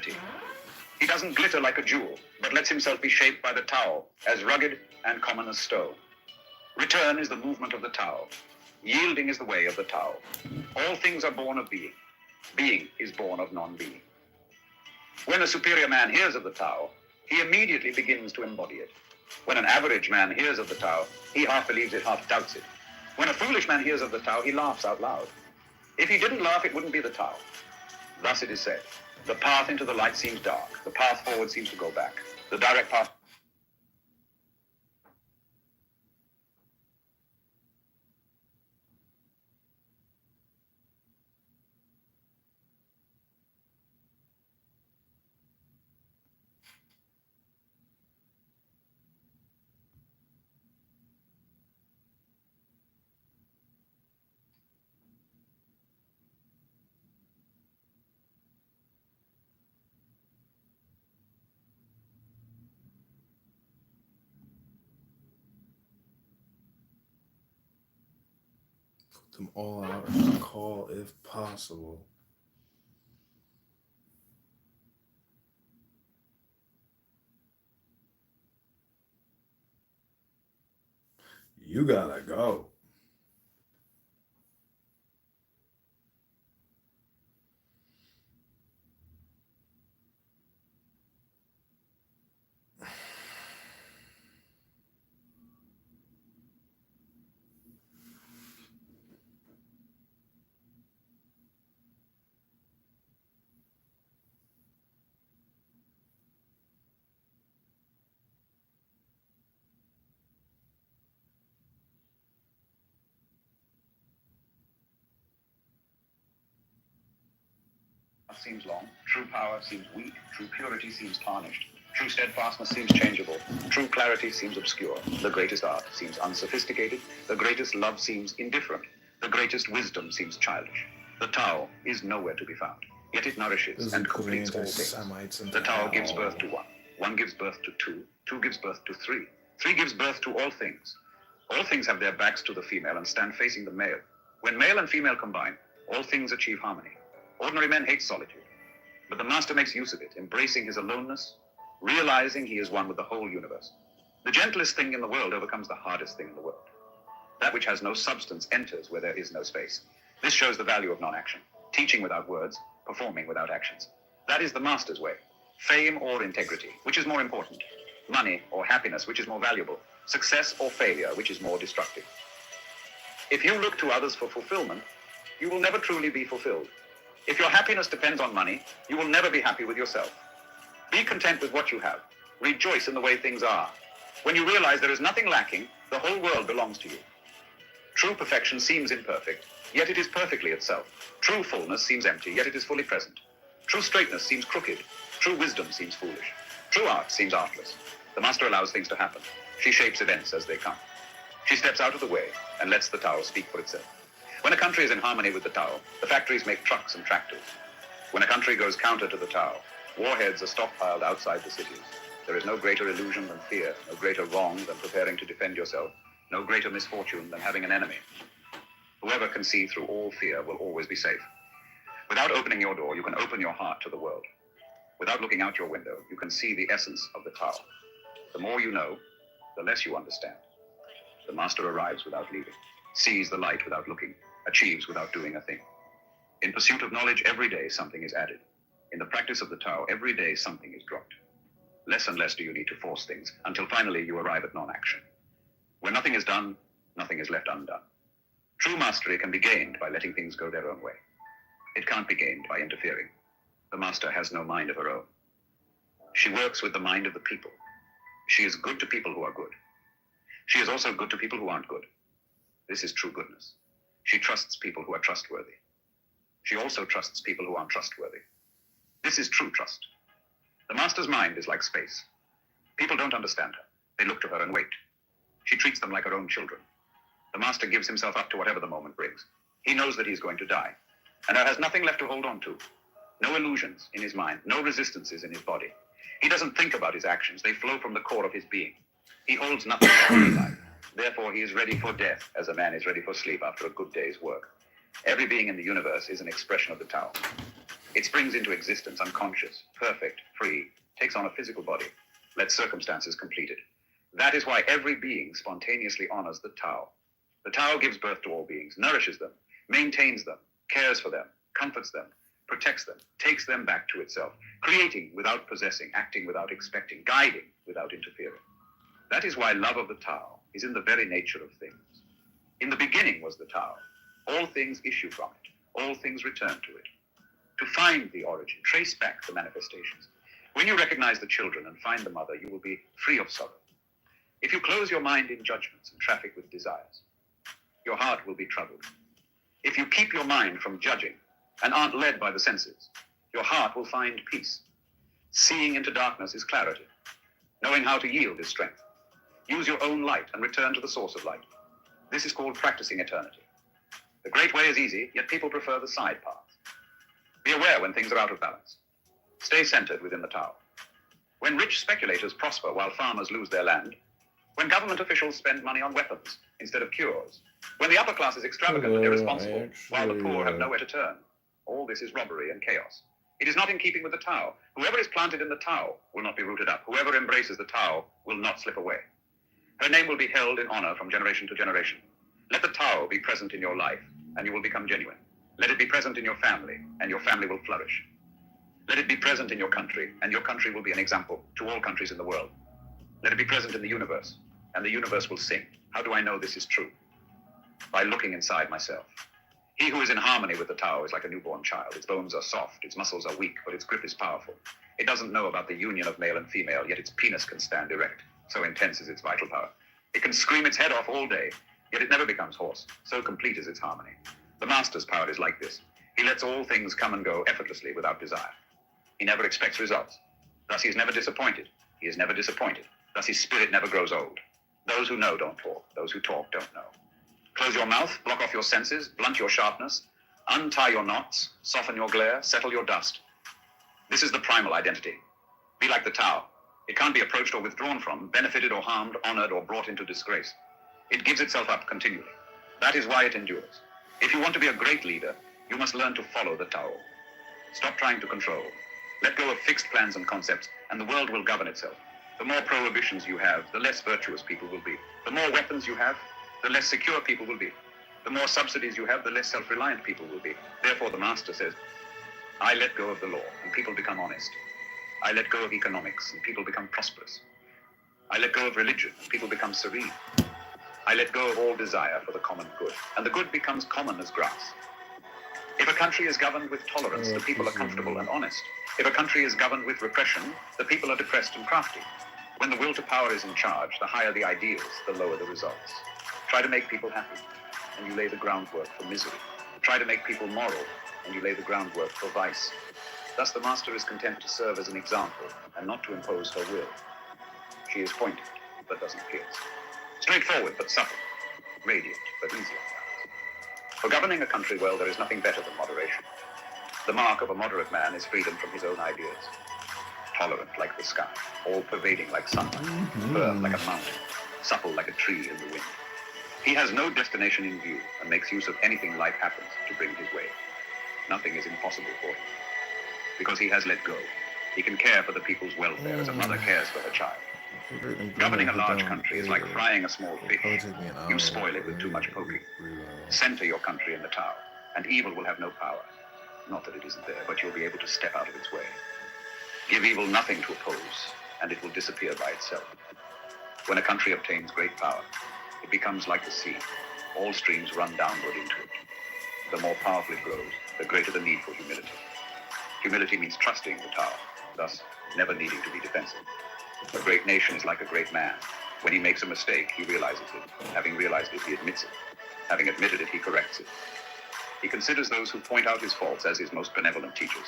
humility. He doesn't glitter like a jewel, but lets himself be shaped by the Tao, as rugged and common as stone. Return is the movement of the Tao. Yielding is the way of the Tao. All things are born of being. Being is born of non-being. When a superior man hears of the Tao, he immediately begins to embody it. When an average man hears of the Tao, he half believes it, half doubts it. When a foolish man hears of the Tao, he laughs out loud. If he didn't laugh, it wouldn't be the Tao. Thus it is said, the path into the light seems dark. The path forward seems to go back. The direct path... Them all out and call if possible. You gotta go. seems long, true power seems weak, true purity seems tarnished, true steadfastness seems changeable, true clarity seems obscure, the greatest art seems unsophisticated, the greatest love seems indifferent, the greatest wisdom seems childish. The Tao is nowhere to be found, yet it nourishes and completes all things. The Tao gives birth to one, one gives birth to two, two gives birth to three, three gives birth to all things. All things have their backs to the female and stand facing the male. When male and female combine, all things achieve harmony. Ordinary men hate solitude, but the master makes use of it, embracing his aloneness, realizing he is one with the whole universe. The gentlest thing in the world overcomes the hardest thing in the world. That which has no substance enters where there is no space. This shows the value of non-action, teaching without words, performing without actions. That is the master's way. Fame or integrity, which is more important? Money or happiness, which is more valuable? Success or failure, which is more destructive? If you look to others for fulfillment, you will never truly be fulfilled. If your happiness depends on money, you will never be happy with yourself. Be content with what you have. Rejoice in the way things are. When you realize there is nothing lacking, the whole world belongs to you. True perfection seems imperfect, yet it is perfectly itself. True fullness seems empty, yet it is fully present. True straightness seems crooked. True wisdom seems foolish. True art seems artless. The master allows things to happen. She shapes events as they come. She steps out of the way and lets the Tao speak for itself. When a country is in harmony with the Tao, the factories make trucks and tractors. When a country goes counter to the Tao, warheads are stockpiled outside the cities. There is no greater illusion than fear, no greater wrong than preparing to defend yourself, no greater misfortune than having an enemy. Whoever can see through all fear will always be safe. Without opening your door, you can open your heart to the world. Without looking out your window, you can see the essence of the Tao. The more you know, the less you understand. The master arrives without leaving, sees the light without looking, achieves without doing a thing. In pursuit of knowledge, every day something is added. In the practice of the Tao, every day something is dropped. Less and less do you need to force things, until finally you arrive at non-action. When nothing is done, nothing is left undone. True mastery can be gained by letting things go their own way. It can't be gained by interfering. The master has no mind of her own. She works with the mind of the people. She is good to people who are good. She is also good to people who aren't good. This is true goodness. She trusts people who are trustworthy. She also trusts people who aren't trustworthy. This is true trust. The master's mind is like space. People don't understand her. They look to her and wait. She treats them like her own children. The master gives himself up to whatever the moment brings. He knows that he's going to die, and there has nothing left to hold on to. No illusions in his mind, no resistances in his body. He doesn't think about his actions. They flow from the core of his being. He holds nothing back in his life. Therefore, he is ready for death as a man is ready for sleep after a good day's work. Every being in the universe is an expression of the Tao. It springs into existence unconscious, perfect, free, takes on a physical body, lets circumstances complete it. That is why every being spontaneously honors the Tao. The Tao gives birth to all beings, nourishes them, maintains them, cares for them, comforts them, protects them, takes them back to itself, creating without possessing, acting without expecting, guiding without interfering. That is why love of the Tao is in the very nature of things. In the beginning was the Tao. All things issue from it. All things return to it. To find the origin, trace back the manifestations. When you recognize the children and find the mother, you will be free of sorrow. If you close your mind in judgments and traffic with desires, your heart will be troubled. If you keep your mind from judging and aren't led by the senses, your heart will find peace. Seeing into darkness is clarity. Knowing how to yield is strength. Use your own light and return to the source of light. This is called practicing eternity. The great way is easy, yet people prefer the side path. Be aware when things are out of balance. Stay centered within the Tao. When rich speculators prosper while farmers lose their land, when government officials spend money on weapons instead of cures, when the upper class is extravagant and irresponsible while the poor have nowhere to turn, all this is robbery and chaos. It is not in keeping with the Tao. Whoever is planted in the Tao will not be rooted up. Whoever embraces the Tao will not slip away. Her name will be held in honor from generation to generation. Let the Tao be present in your life, and you will become genuine. Let it be present in your family, and your family will flourish. Let it be present in your country, and your country will be an example to all countries in the world. Let it be present in the universe, and the universe will sing. How do I know this is true? By looking inside myself. He who is in harmony with the Tao is like a newborn child. Its bones are soft, its muscles are weak, but its grip is powerful. It doesn't know about the union of male and female, yet its penis can stand erect. So intense is its vital power. It can scream its head off all day, yet it never becomes hoarse. So complete is its harmony. The master's power is like this. He lets all things come and go effortlessly without desire. He never expects results. Thus he is never disappointed. He is never disappointed. Thus his spirit never grows old. Those who know don't talk. Those who talk don't know. Close your mouth, block off your senses, blunt your sharpness, untie your knots, soften your glare, settle your dust. This is the primal identity. Be like the Tao. It can't be approached or withdrawn from, benefited or harmed, honored or brought into disgrace. It gives itself up continually. That is why it endures. If you want to be a great leader, you must learn to follow the Tao. Stop trying to control. Let go of fixed plans and concepts, and the world will govern itself. The more prohibitions you have, the less virtuous people will be. The more weapons you have, the less secure people will be. The more subsidies you have, the less self-reliant people will be. Therefore, the master says, I let go of the law, and people become honest. I let go of economics, and people become prosperous. I let go of religion, and people become serene. I let go of all desire for the common good, and the good becomes common as grass. If a country is governed with tolerance, the people are comfortable and honest. If a country is governed with repression, the people are depressed and crafty. When the will to power is in charge, the higher the ideals, the lower the results. Try to make people happy, and you lay the groundwork for misery. Try to make people moral, and you lay the groundwork for vice. Thus the master is content to serve as an example, and not to impose her will. She is pointed, but doesn't pierce. Straightforward, but subtle. Radiant, but easy. For governing a country well, there is nothing better than moderation. The mark of a moderate man is freedom from his own ideas. Tolerant like the sky, all-pervading like sunlight, firm like a mountain, supple like a tree in the wind. He has no destination in view and makes use of anything life happens to bring his way. Nothing is impossible for him. Because he has let go, he can care for the people's welfare as a mother cares for her child. Governing a large country is like frying a small fish. You spoil it with too much poking. Center your country in the Tao, and evil will have no power. Not that it isn't there, but you'll be able to step out of its way. Give evil nothing to oppose, and it will disappear by itself. When a country obtains great power, it becomes like the sea. All streams run downward into it. The more powerful it grows, the greater the need for humility. Humility means trusting the Tao, thus never needing to be defensive. A great nation is like a great man. When he makes a mistake, he realizes it. Having realized it, he admits it. Having admitted it, he corrects it. He considers those who point out his faults as his most benevolent teachers.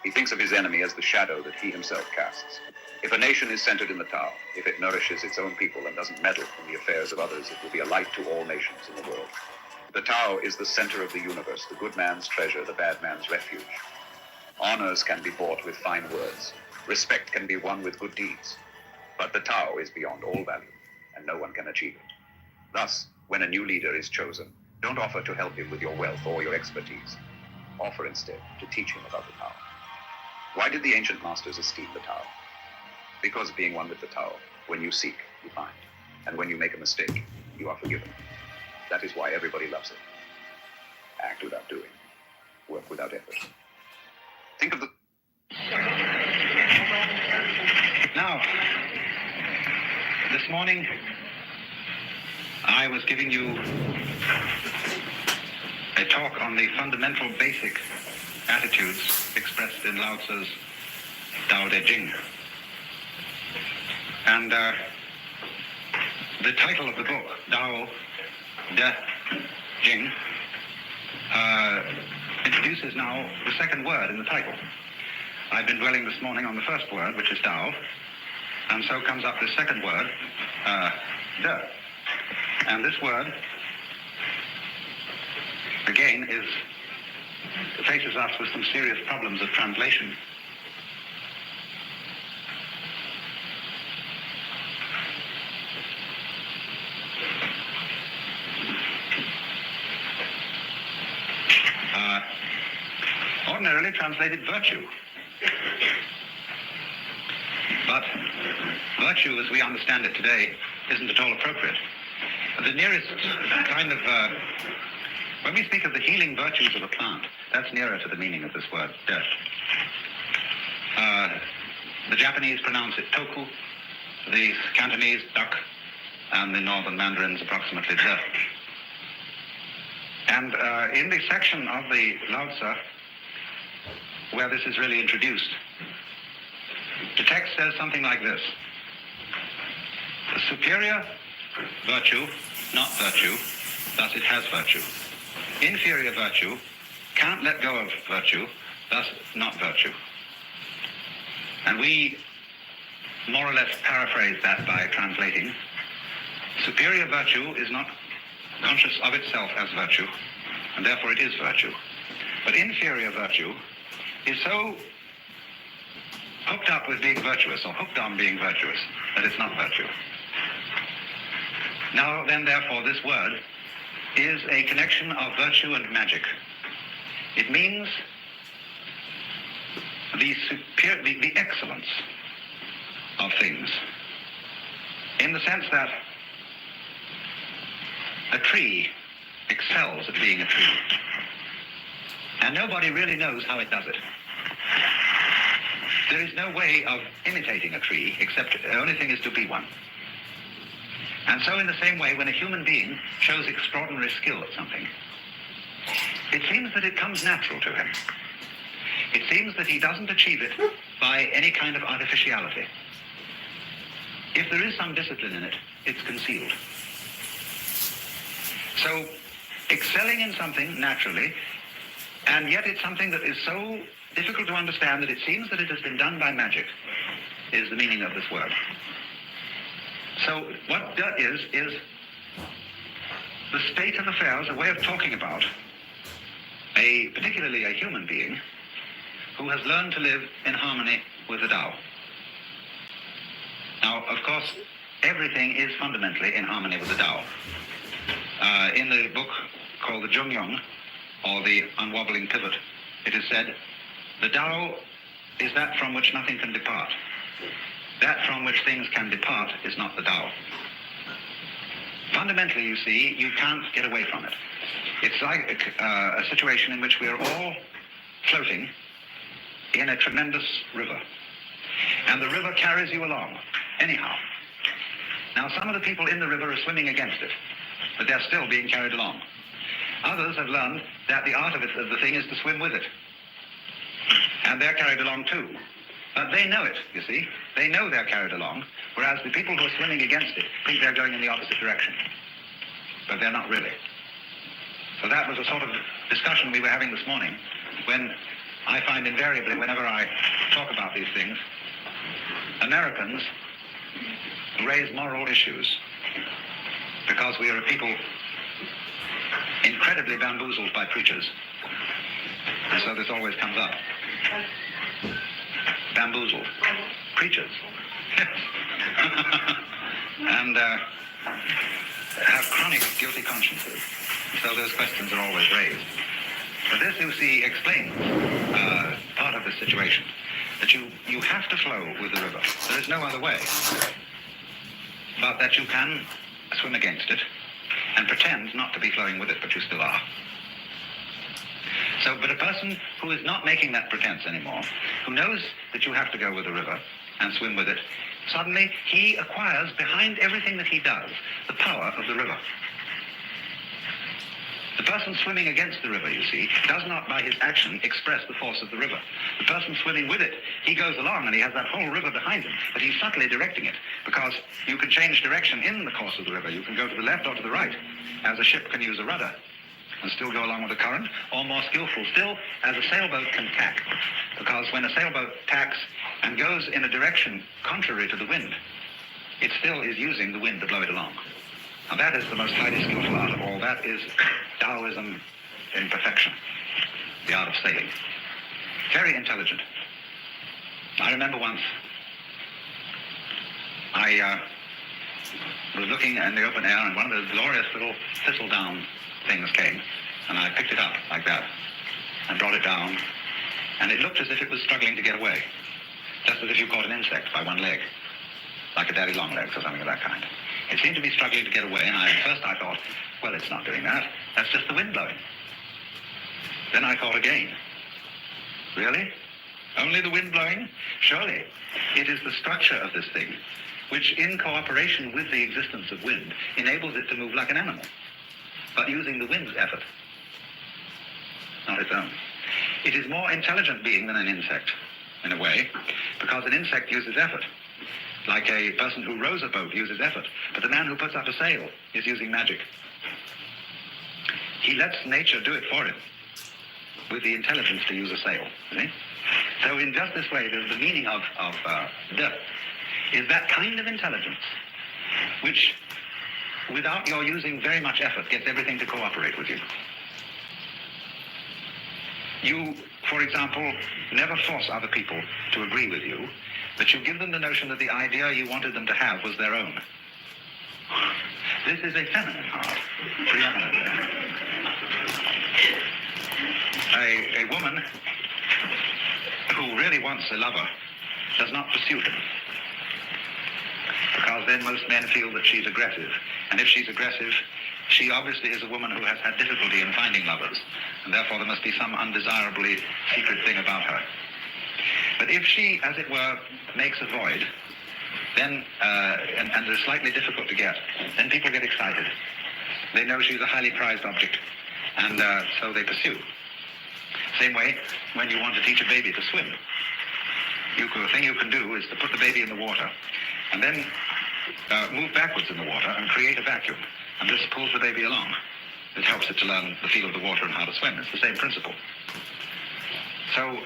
He thinks of his enemy as the shadow that he himself casts. If a nation is centered in the Tao, if it nourishes its own people and doesn't meddle in the affairs of others, it will be a light to all nations in the world. The Tao is the center of the universe, the good man's treasure, the bad man's refuge. Honors can be bought with fine words. Respect can be won with good deeds. But the Tao is beyond all value, and no one can achieve it. Thus, when a new leader is chosen, don't offer to help him with your wealth or your expertise. offer instead to teach him about the Tao. Why did the ancient masters esteem the Tao? Because being one with the Tao, when you seek, you find. And when you make a mistake, you are forgiven. That is why everybody loves it. Act without doing. Work without effort. Think of the... Now, this morning, I was giving you a talk on the fundamental basic attitudes expressed in Lao Tzu's Tao Te Ching. And the title of the book, Tao Te Ching, introduces now the second word in the title. I've been dwelling this morning on the first word, which is Tao, and so comes up the second word, De. And this word, again, faces us with some serious problems of translation. Ordinarily translated virtue. But virtue, as we understand it today, isn't at all appropriate. The nearest kind of, when we speak of the healing virtues of a plant, that's nearer to the meaning of this word, de. The Japanese pronounce it toku, the Cantonese dak, and the Northern Mandarins approximately de. And in the section of the Lao Tzu where this is really introduced, the text says something like this: the superior virtue, not virtue, thus it has virtue. Inferior virtue can't let go of virtue, thus not virtue. And we more or less paraphrase that by translating: superior virtue is not conscious of itself as virtue, and therefore it is virtue. But inferior virtue is so hooked up with being virtuous, or hooked on being virtuous, that it's not virtue. Now then, therefore, this word is a connection of virtue and magic. It means the excellence of things, in the sense that a tree excels at being a tree, and nobody really knows how it does it. There is no way of imitating a tree, except the only thing is to be one. And so in the same way, when a human being shows extraordinary skill at something, it seems that it comes natural to him. It seems that he doesn't achieve it by any kind of artificiality. If there is some discipline in it, it's concealed. So, excelling in something naturally, and yet it's something that is so difficult to understand that it seems that it has been done by magic, is the meaning of this word. So what that is the state of affairs, a way of talking about particularly a human being who has learned to live in harmony with the Tao. Now, of course, everything is fundamentally in harmony with the Tao. In the book called the Jungyong, or the Unwobbling Pivot, it is said, the Tao is that from which nothing can depart. That from which things can depart is not the Tao. Fundamentally, you see, you can't get away from it. It's like a situation in which we are all floating in a tremendous river. And the river carries you along, anyhow. Now, some of the people in the river are swimming against it, but they're still being carried along. Others have learned that the art of the thing is to swim with it. And they're carried along too. But they know it, you see. They know they're carried along, whereas the people who are swimming against it think they're going in the opposite direction. But they're not really. So that was a sort of discussion we were having this morning, when I find invariably, whenever I talk about these things, Americans raise moral issues because we are a people incredibly bamboozled by preachers. And so this always comes up. Bamboozled. Preachers. And have chronic guilty consciences. So those questions are always raised. But this, you see, explains part of the situation, that you have to flow with the river. There is no other way. But that you can swim against it and pretend not to be flowing with it, but you still are. So, but a person who is not making that pretense anymore, who knows that you have to go with the river and swim with it, suddenly he acquires behind everything that he does the power of the river. The person swimming against the river, you see, does not by his action express the force of the river. The person swimming with it, he goes along and he has that whole river behind him, but he's subtly directing it, because you can change direction in the course of the river. You can go to the left or to the right, as a ship can use a rudder and still go along with the current, or more skillful still, as a sailboat can tack. Because when a sailboat tacks and goes in a direction contrary to the wind, it still is using the wind to blow it along. Now that is the most highly skillful art of all. That is Taoism in perfection, the art of sailing. Very intelligent. I remember once I was looking in the open air, and one of those glorious little thistledown things came, and I picked it up like that and brought it down, and it looked as if it was struggling to get away, just as if you caught an insect by one leg, like a daddy long legs or something of that kind. It seemed to be struggling to get away, and at first I thought, well, it's not doing that. That's just the wind blowing. Then I thought again, really? Only the wind blowing? Surely. It is the structure of this thing which, in cooperation with the existence of wind, enables it to move like an animal, but using the wind's effort, not its own. It is more intelligent being than an insect, in a way, because an insect uses effort. Like a person who rows a boat uses effort, but the man who puts up a sail is using magic. He lets nature do it for him, with the intelligence to use a sail. See? So in just this way, the meaning of death is that kind of intelligence, which, without your using very much effort, gets everything to cooperate with you. You, for example, never force other people to agree with you, but you give them the notion that the idea you wanted them to have was their own. This is a feminine art, preeminently. A woman who really wants a lover does not pursue him, because then most men feel that she's aggressive. And if she's aggressive, she obviously is a woman who has had difficulty in finding lovers, and therefore there must be some undesirably secret thing about her. But if she, as it were, makes a void, then, and is slightly difficult to get, then people get excited. They know she's a highly prized object, and so they pursue. Same way, when you want to teach a baby to swim, the thing you can do is to put the baby in the water, and then move backwards in the water and create a vacuum. And this pulls the baby along. It helps it to learn the feel of the water and how to swim. It's the same principle. So,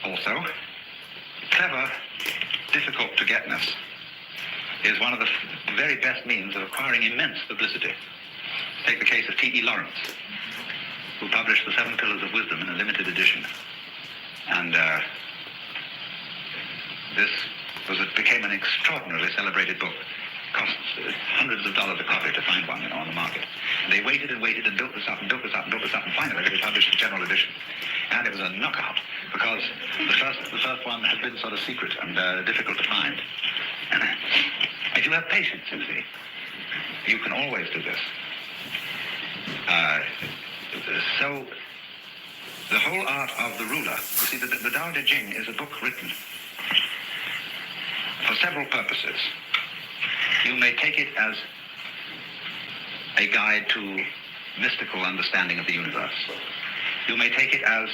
also, clever, difficult to getness is one of the very best means of acquiring immense publicity. Take the case of T.E. Lawrence, who published The 7 Pillars of Wisdom in a limited edition. And it became an extraordinarily celebrated book. Cost hundreds of dollars a copy to find one, on the market. And they waited and waited and built this up and built this up and built this up, and finally they published the general edition. And it was a knockout, because the first one had been sort of secret and difficult to find. If you have patience, you see, you can always do this. So the whole art of the ruler, you see, the Tao Te Ching is a book written for several purposes. You may take it as a guide to mystical understanding of the universe. You may take it as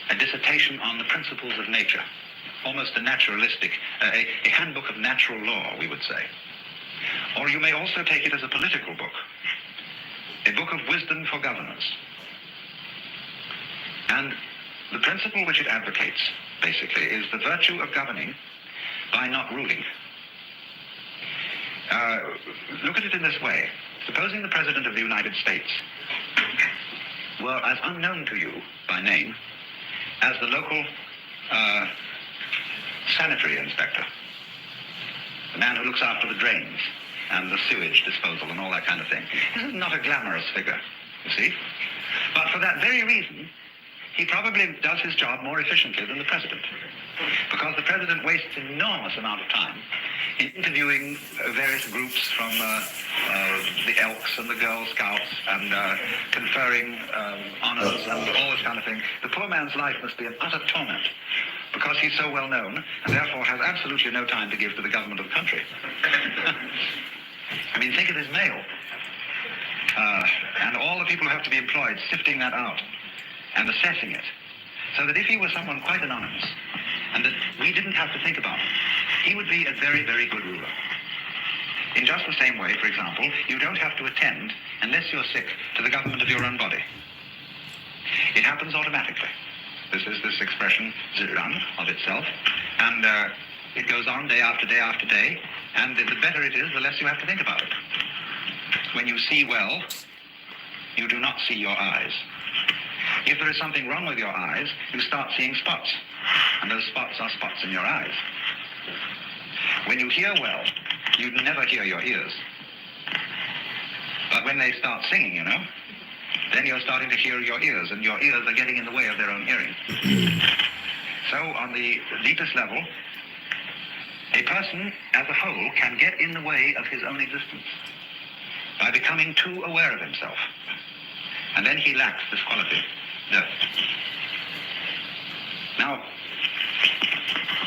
a dissertation on the principles of nature, almost a naturalistic, a handbook of natural law, we would say. Or you may also take it as a political book, a book of wisdom for governors. And the principle which it advocates, basically, is the virtue of governing by not ruling. Look at it in this way. Supposing the President of the United States were as unknown to you by name as the local sanitary inspector, the man who looks after the drains and the sewage disposal and all that kind of thing. This is not a glamorous figure, you see. But for that very reason, he probably does his job more efficiently than the president. Because the president wastes an enormous amount of time in interviewing various groups from the Elks and the Girl Scouts and conferring honors and all this kind of thing. The poor man's life must be an utter torment because he's so well known and therefore has absolutely no time to give to the government of the country. I mean, think of his mail. And all the people who have to be employed sifting that out and assessing it. So that if he were someone quite anonymous and that we didn't have to think about him, he would be a very, very good ruler. In just the same way, for example, you don't have to attend, unless you're sick, to the government of your own body. It happens automatically. This is this expression, zirang, of itself, and it goes on day after day after day, and the better it is, the less you have to think about it. When you see well, you do not see your eyes. If there is something wrong with your eyes, you start seeing spots, and those spots are spots in your eyes. When you hear well, you never hear your ears. But when they start singing, you know, then you're starting to hear your ears, and your ears are getting in the way of their own hearing. So on the deepest level, a person as a whole can get in the way of his own existence by becoming too aware of himself. And then he lacks this quality, death. Now,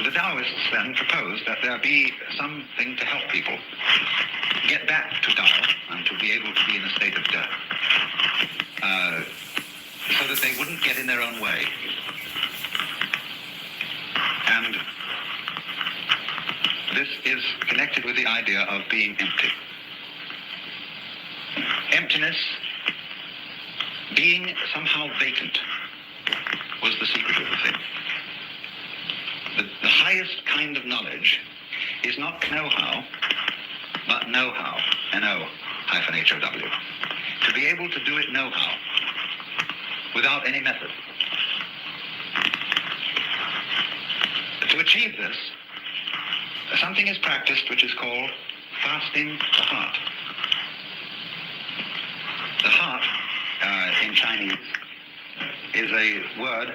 the Taoists then proposed that there be something to help people get back to Tao and to be able to be in a state of death, so that they wouldn't get in their own way. And this is connected with the idea of being empty. Emptiness, being somehow vacant, was the secret of the thing. The highest kind of knowledge is not know-how, but know-how, N-O-H-O-W. To be able to do it know-how, without any method. To achieve this, something is practiced which is called fasting the heart. The heart, in Chinese, is a word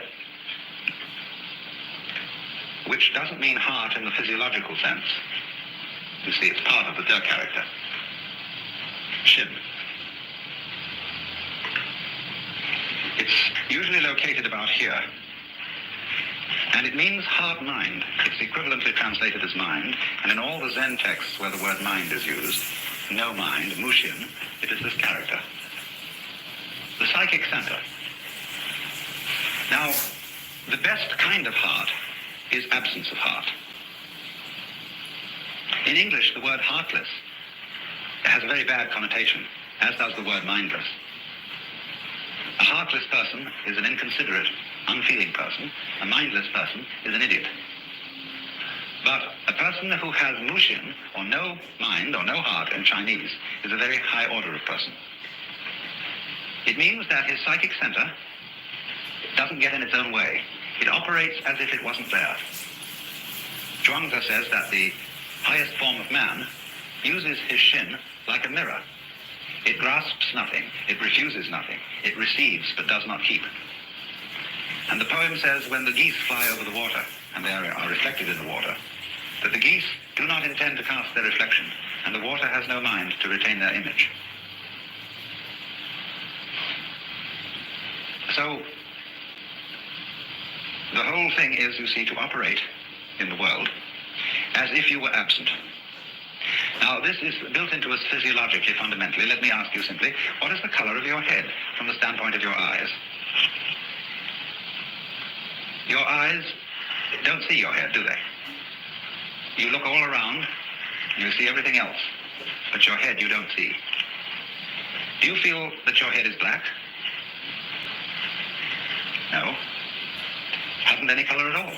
which doesn't mean heart in the physiological sense. You see, it's part of the De character. Shin. It's usually located about here. And it means heart-mind. It's equivalently translated as mind. And in all the Zen texts where the word mind is used, no mind, mushin, it is this character. The psychic center. Now, the best kind of heart is absence of heart. In English, the word heartless has a very bad connotation, as does the word mindless. A heartless person is an inconsiderate, unfeeling person. A mindless person is an idiot. But a person who has mushin, or no mind, or no heart in Chinese, is a very high order of person. It means that his psychic center doesn't get in its own way. It operates as if it wasn't there. Zhuangzi says that the highest form of man uses his shin like a mirror. It grasps nothing, it refuses nothing, it receives but does not keep. And the poem says when the geese fly over the water, and they are reflected in the water, that the geese do not intend to cast their reflection, and the water has no mind to retain their image. So, the whole thing is, you see, to operate in the world as if you were absent. Now, this is built into us physiologically, fundamentally. Let me ask you simply, what is the color of your head from the standpoint of your eyes? Your eyes don't see your head, do they? You look all around, and you see everything else, but your head you don't see. Do you feel that your head is black? No. Hasn't any color at all.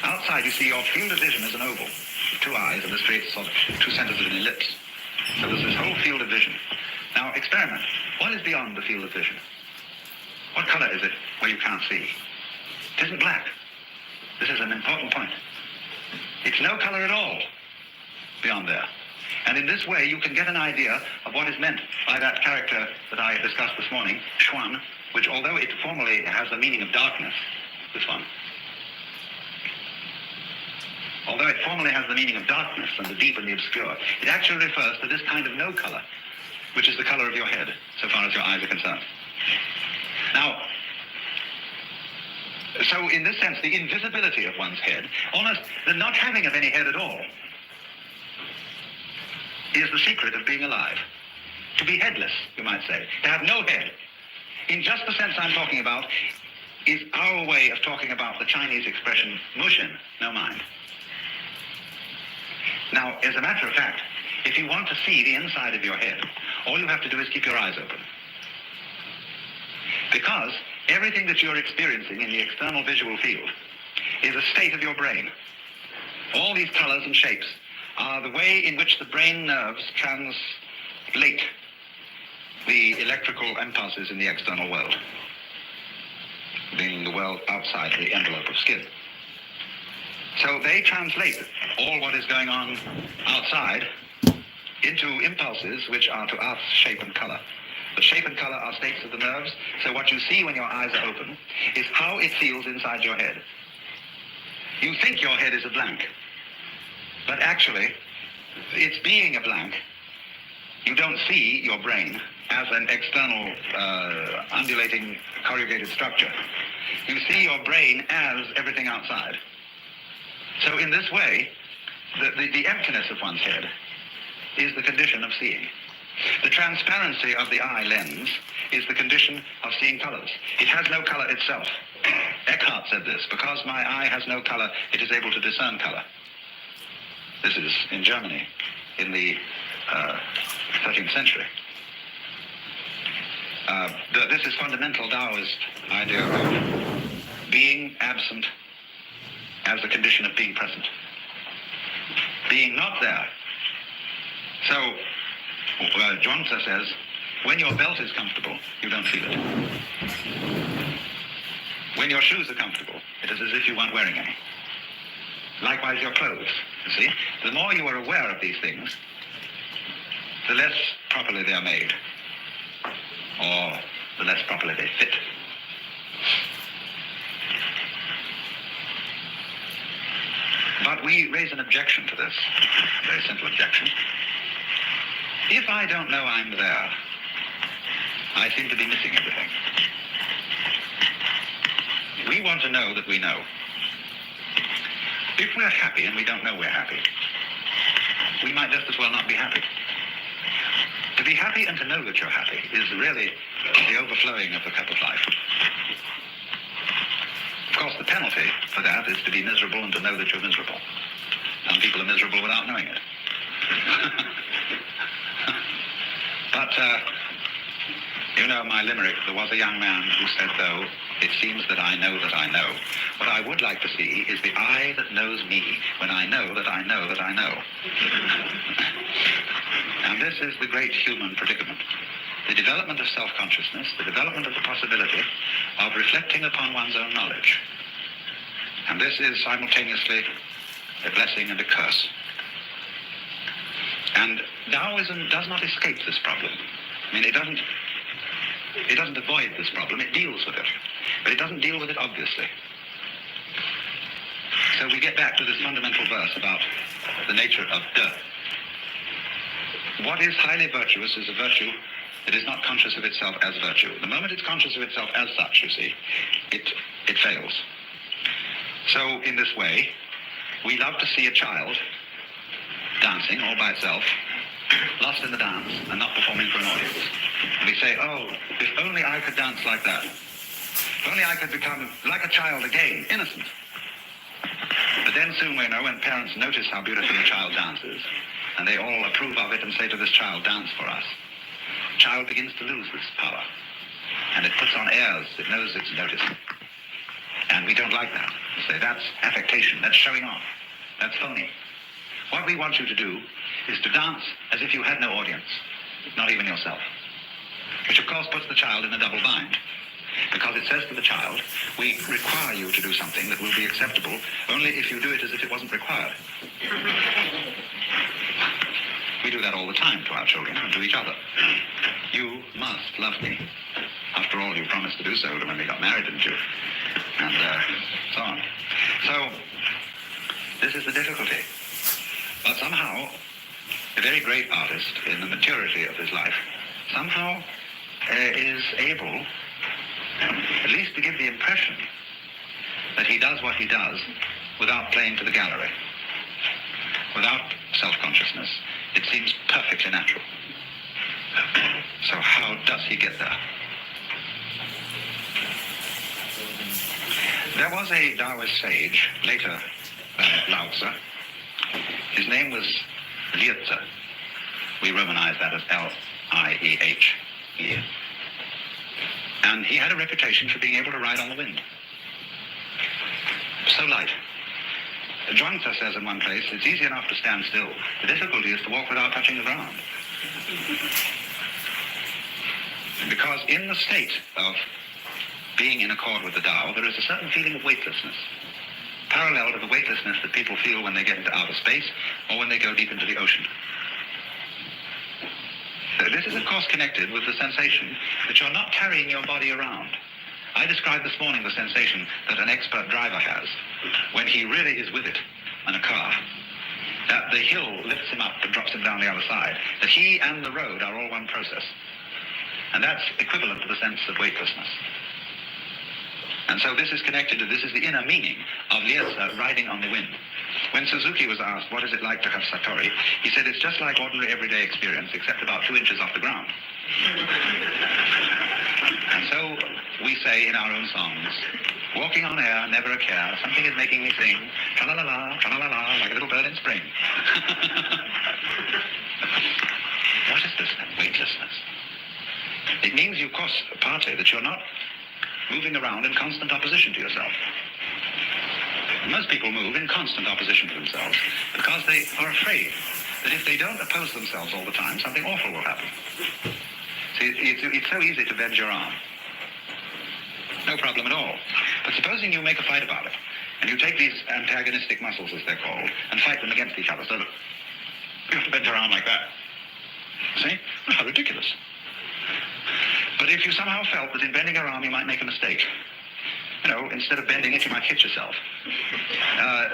Outside, you see your field of vision is an oval, with two eyes and the straight sort of two centers of an ellipse. So there's this whole field of vision. Now, experiment. What is beyond the field of vision? What color is it where you can't see? It isn't black. This is an important point. It's no color at all beyond there. And in this way, you can get an idea of what is meant by that character that I discussed this morning, Xuan, which although it formally has the meaning of darkness, this one, although it formally has the meaning of darkness and the deep and the obscure, it actually refers to this kind of no color, which is the color of your head, so far as your eyes are concerned. Now, so in this sense, the invisibility of one's head, almost the not having of any head at all, is the secret of being alive. To be headless, you might say, to have no head, in just the sense I'm talking about, is our way of talking about the Chinese expression, mushin, no mind. Now, as a matter of fact, if you want to see the inside of your head, all you have to do is keep your eyes open. Because everything that you're experiencing in the external visual field is a state of your brain. All these colors and shapes are the way in which the brain nerves translate the electrical impulses in the external world, being the world outside the envelope of skin. So they translate all what is going on outside into impulses which are to us shape and color. The shape and color are states of the nerves, so what you see when your eyes are open is how it feels inside your head. You think your head is a blank, but actually, it's being a blank. You don't see your brain as an external, undulating, corrugated structure. You see your brain as everything outside. So in this way, the emptiness of one's head is the condition of seeing. The transparency of the eye lens is the condition of seeing colors. It has no color itself. Eckhart said this, because my eye has no color, it is able to discern color. This is in Germany in the 13th century. This is fundamental Taoist idea of being absent as the condition of being present. Being not there. So, Zhuangzi says, when your belt is comfortable, you don't feel it. When your shoes are comfortable, it is as if you weren't wearing any. Likewise, your clothes, you see. The more you are aware of these things, the less properly they are made, or the less properly they fit. But we raise an objection to this, a very simple objection. If I don't know I'm there, I seem to be missing everything. We want to know that we know. If we're happy and we don't know we're happy, we might just as well not be happy. To be happy and to know that you're happy is really the overflowing of the cup of life. Of course, the penalty for that is to be miserable and to know that you're miserable. Some people are miserable without knowing it. But, you know, my limerick, there was a young man who said, though, it seems that I know that I know. What I would like to see is the I that knows me when I know that I know that I know. And this is the great human predicament. The development of self-consciousness, the development of the possibility of reflecting upon one's own knowledge. And this is simultaneously a blessing and a curse. And Taoism does not escape this problem. I mean, it doesn't avoid this problem, it deals with it. But it doesn't deal with it obviously. So we get back to this fundamental verse about the nature of De. What is highly virtuous is a virtue that is not conscious of itself as virtue. The moment it's conscious of itself as such, you see, it fails. So in this way, we love to see a child dancing all by itself, lost in the dance and not performing for an audience. And we say, oh, if only I could dance like that. If only I could become like a child again, innocent. But then soon we know when parents notice how beautifully the child dances, and they all approve of it and say to this child, dance for us. The child begins to lose this power. And it puts on airs, it knows it's noticed. And we don't like that. We say, that's affectation, that's showing off, that's phony. What we want you to do is to dance as if you had no audience, not even yourself. Which of course puts the child in a double bind. Because it says to the child, we require you to do something that will be acceptable only if you do it as if it wasn't required. We do that all the time to our children and to each other. You must love me. After all, you promised to do so when they got married, didn't you? And so on. So, this is the difficulty. But somehow, a very great artist, in the maturity of his life, somehow is able, at least to give the impression that he does what he does without playing to the gallery, without self-consciousness. It seems perfectly natural. So how does he get there? There was a Taoist sage, later Lao Tzu. His name was Lietze. We romanize that as L-I-E-H-E. And he had a reputation for being able to ride on the wind. So light. Zhuangzi says in one place, it's easy enough to stand still. The difficulty is to walk without touching the ground. Because in the state of being in accord with the Tao, there is a certain feeling of weightlessness, parallel to the weightlessness that people feel when they get into outer space or when they go deep into the ocean. This is, of course, connected with the sensation that you're not carrying your body around. I described this morning the sensation that an expert driver has when he really is with it in a car. That the hill lifts him up and drops him down the other side. That he and the road are all one process. And that's equivalent to the sense of weightlessness. And so this is connected to, this is the inner meaning of Lietze riding on the wind. When Suzuki was asked, what is it like to have Satori? He said, it's just like ordinary everyday experience, except about 2 inches off the ground. And so we say in our own songs, walking on air, never a care, something is making me sing, tra-la-la-la, tra-la-la-la, like a little bird in spring. What is this weightlessness? It means, of course, partly that you're not moving around in constant opposition to yourself. Most people move in constant opposition to themselves because they are afraid that if they don't oppose themselves all the time, something awful will happen. See, it's so easy to bend your arm. No problem at all. But supposing you make a fight about it, and you take these antagonistic muscles, as they're called, and fight them against each other, so that you have to bend your arm like that. See? How ridiculous. But if you somehow felt that in bending your arm you might make a mistake, instead of bending it, you might hit yourself.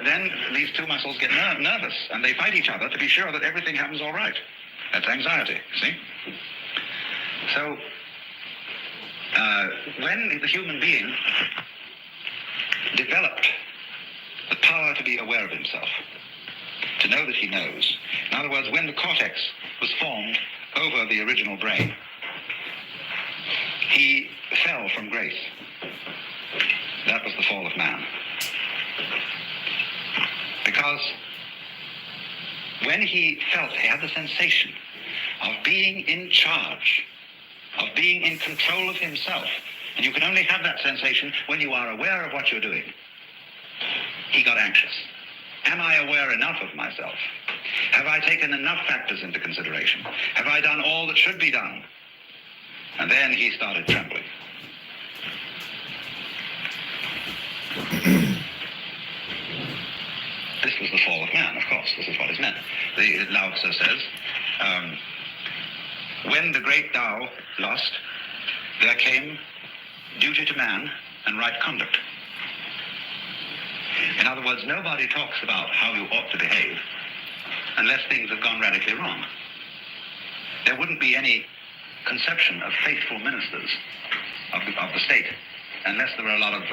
Then these two muscles get nervous, and they fight each other to be sure that everything happens all right. That's anxiety, see? So, when the human being developed the power to be aware of himself, to know that he knows, in other words, when the cortex was formed over the original brain, he fell from grace. That was the fall of man. Because when he felt, he had the sensation of being in charge, of being in control of himself, and you can only have that sensation when you are aware of what you're doing, he got anxious. Am I aware enough of myself? Have I taken enough factors into consideration? Have I done all that should be done? And then he started trembling. This was the fall of man, of course. This is what is meant. The Lao Tzu says, when the great Tao lost, there came duty to man and right conduct. In other words, nobody talks about how you ought to behave unless things have gone radically wrong. There wouldn't be any conception of faithful ministers of the state unless there were a lot of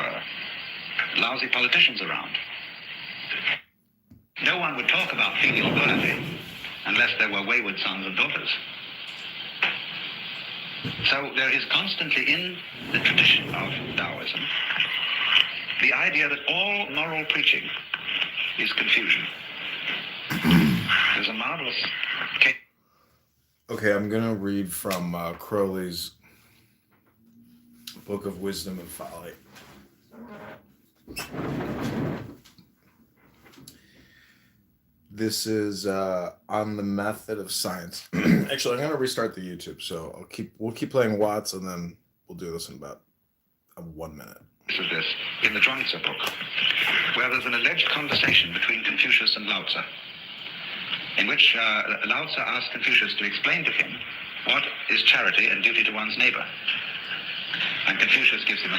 lousy politicians around. No one would talk about filial piety unless there were wayward sons and daughters. So there is constantly in the tradition of Taoism the idea that all moral preaching is confusion. There's a marvelous case. Okay, I'm going to read from Crowley's Book of Wisdom and Folly. This is on the method of science. Actually, I'm going to restart the YouTube, so we'll keep playing Watts, and then we'll do this in about 1 minute. This is this, in the Zhuangzi book, where there's an alleged conversation between Confucius and Lao Tzu, in which Lao Tzu asked Confucius to explain to him what is charity and duty to one's neighbor. And Confucius gives him a